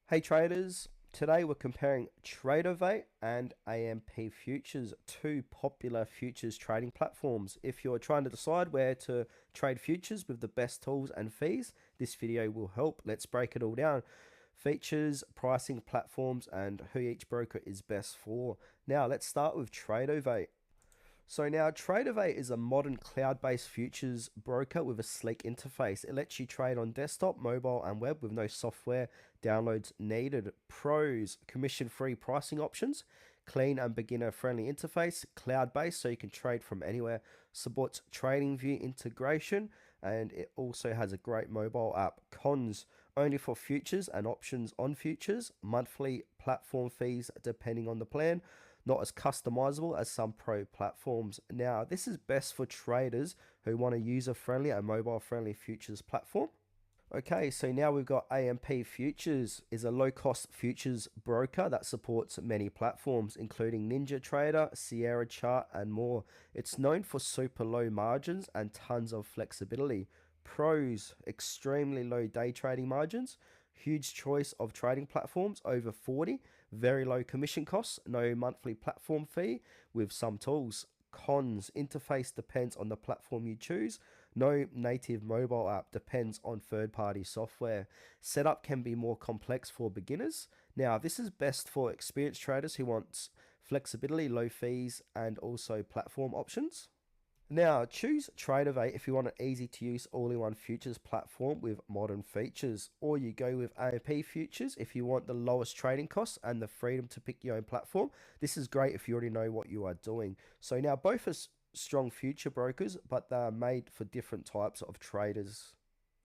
Hey traders, today we're comparing Tradovate and AMP Futures, two popular futures trading platforms. If you're trying to decide where to trade futures with the best tools and fees, this video will help. Let's break it all down. Features, pricing, platforms, and who each broker is best for. Now let's start with Tradovate. So now Tradovate is a modern cloud-based futures broker with a sleek interface. It lets you trade on desktop, mobile, and web with no software downloads needed. Pros, commission-free pricing options, clean and beginner-friendly interface, cloud-based so you can trade from anywhere, supports TradingView integration, and it also has a great mobile app. Cons, only for futures and options on futures, monthly platform fees depending on the plan, not as customizable as some pro platforms. Now, this is best for traders who want a user-friendly and mobile-friendly futures platform. Okay, so now we've got AMP Futures is a low-cost futures broker that supports many platforms, including NinjaTrader, Sierra Chart, and more. It's known for super low margins and tons of flexibility. Pros, extremely low day trading margins, huge choice of trading platforms, over 40, very low commission costs, no monthly platform fee with some tools. Cons, interface depends on the platform you choose, no native mobile app, depends on third-party software. Setup can be more complex for beginners. Now, this is best for experienced traders who want flexibility, low fees, and also platform options. Now, choose Tradovate if you want an easy-to-use all-in-one futures platform with modern features, or you go with AMP Futures if you want the lowest trading costs and the freedom to pick your own platform. This is great if you already know what you are doing. So now both are strong future brokers, but they are made for different types of traders.